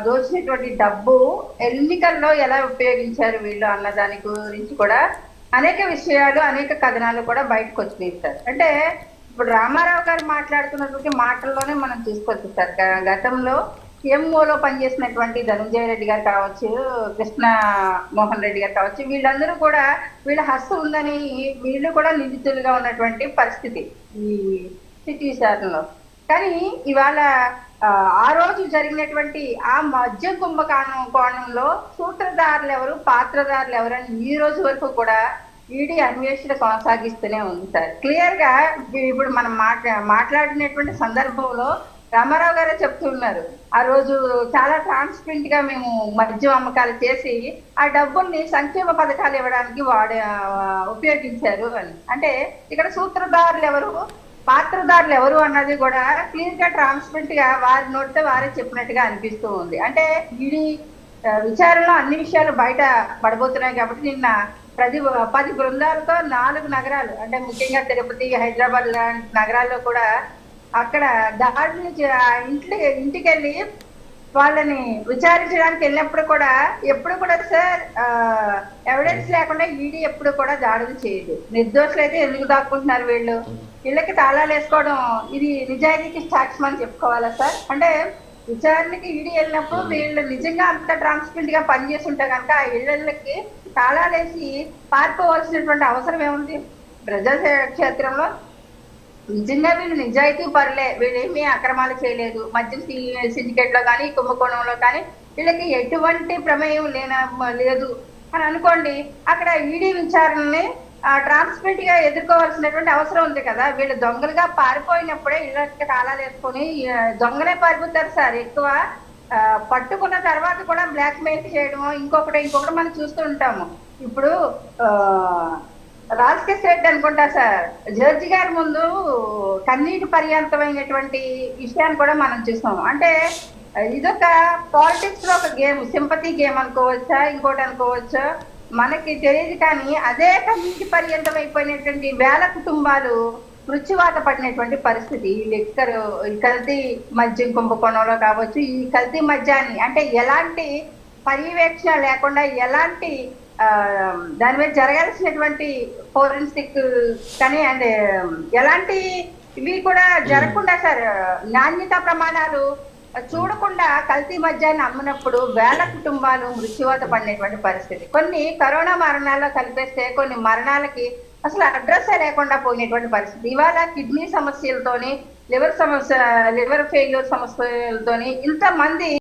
దోచినటువంటి డబ్బు ఎన్నికల్లో ఎలా ఉపయోగించారు వీళ్ళు అన్న దాని గురించి కూడా అనేక విషయాలు, అనేక కథనాలు కూడా బయటకు వచ్చినాయి సార్. అంటే ఇప్పుడు రామారావు గారు మాట్లాడుతున్నటువంటి మాటల్లోనే మనం చూసుకోవచ్చు సార్. గతంలో ఎంఓలో పనిచేసినటువంటి ధనంజయ రెడ్డి గారు కావచ్చు, కృష్ణ మోహన్ రెడ్డి గారు కావచ్చు, వీళ్ళందరూ కూడా వీళ్ళ హస్తం ఉందని వీళ్ళు కూడా నిందితులుగా ఉన్నటువంటి పరిస్థితి ఈ సిటీ విచారణలో. కానీ ఇవాళ ఆ రోజు జరిగినటువంటి ఆ మద్యం కోణంలో సూత్రధారులు ఎవరు, పాత్రధారులు ఎవరని ఈ రోజు వరకు కూడా ఈడీ అన్వేషణ కొనసాగిస్తూనే ఉంది సార్. క్లియర్ గా ఇప్పుడు మనం మాట్లాడినటువంటి సందర్భంలో రామారావు గారే చెప్తున్నారు, ఆ రోజు చాలా ట్రాన్స్పరెంట్ గా మేము మద్యం అమ్మకాలు చేసి ఆ డబ్బుల్ని సంక్షేమ పథకాలు ఇవ్వడానికి ఉపయోగించారు అని. అంటే ఇక్కడ సూత్రధారులు ఎవరు, పాత్రధారులు ఎవరు అన్నది కూడా క్లియర్ గా ట్రాన్స్పరెంట్ గా వారి నోటితో వారే చెప్పినట్టుగా అనిపిస్తూ ఉంది. అంటే ఈడీ విచారణలో అన్ని విషయాలు బయట పడబోతున్నాయి కాబట్టి నిన్న 10 బృందాలతో 4 నగరాలు, అంటే ముఖ్యంగా తిరుపతి, హైదరాబాద్ లాంటి నగరాల్లో కూడా అక్కడ దాడిని ఇంటికి వెళ్ళి వాళ్ళని విచారించడానికి వెళ్ళినప్పుడు కూడా ఎప్పుడు కూడా సార్ ఎవిడెన్స్ లేకుండా ఈడీ ఎప్పుడు కూడా దాడులు చేయదు. నిర్దోషులు అయితే ఎందుకు దాక్కుంటున్నారు వీళ్ళు? ఇళ్ళకి తాళాలు వేసుకోవడం ఇది నిజాయితీకి సాక్ష్యం అని చెప్పుకోవాలా సార్? అంటే విచారణకి ఈడీ వెళ్ళినప్పుడు వీళ్ళు నిజంగా అంత ట్రాన్స్పరెంట్ గా పనిచేసి ఉంటే కనుక ఆ ఇళ్ళకి తాళాలు వేసి పారిపోవాల్సినటువంటి అవసరం ఏముంది? ప్రజాక్షేత్రంలో నిజంగా వీళ్ళు నిజాయితీ పరులే, వీళ్ళేమీ అక్రమాలు చేయలేదు, మద్యం సిండికేట్ లో కానీ కుంభకోణంలో కానీ వీళ్ళకి ఎటువంటి ప్రమేయం లేదు అని అనుకోండి, అక్కడ ఈడీ విచారణని ట్రాన్స్పరెంట్ గా ఎదుర్కోవాల్సినటువంటి అవసరం ఉంది కదా. వీళ్ళు దొంగలుగా పారిపోయినప్పుడే ఇళ్ళకి తాళాలు వేసుకొని దొంగలే పారిపోతారు సార్. ఎక్కువ పట్టుకున్న తర్వాత కూడా బ్లాక్ మెయిల్ చేయడం ఇంకొకటి మనం చూస్తూ ఉంటాము. ఇప్పుడు రాజకీయ స్టేట్ అనుకుంటా సార్, జడ్జి గారి ముందు కన్నీటి పర్యంతమైనటువంటి విషయాన్ని కూడా మనం చూస్తాము. అంటే ఇదొక పాలిటిక్స్ లో ఒక గేమ్, సింపతి గేమ్ అనుకోవచ్చా, ఇంకోటి అనుకోవచ్చా మనకి తెలియదు. కానీ అదే కన్నీటి పర్యంతం అయిపోయినటువంటి వేల కుటుంబాలు మృత్యువాత పడినటువంటి పరిస్థితి ఈ కల్తీ మద్యం కుంభకోణంలో కావచ్చు. ఈ కల్తీ మద్యాన్ని అంటే ఎలాంటి పర్యవేక్షణ లేకుండా, ఎలాంటి దాని మీద జరగాల్సినటువంటి ఫోరెన్సిక్ కానీ అండ్ ఎలాంటి ఇవి కూడా జరగకుండా సార్, నాణ్యత ప్రమాణాలు చూడకుండా కల్తీ మద్యాన్ని అమ్మినప్పుడు వేల కుటుంబాలు మృత్యువాత పడినటువంటి పరిస్థితి. కొన్ని కరోనా మరణాల్లో కలిపేస్తే కొన్ని మరణాలకి అసలు అడ్రస్ లేకుండా పోయినటువంటి పరిస్థితి. ఇవాళ కిడ్నీ సమస్యలతోని, లివర్ ఫెయిల్యూర్ సమస్యలతోని ఇంతమంది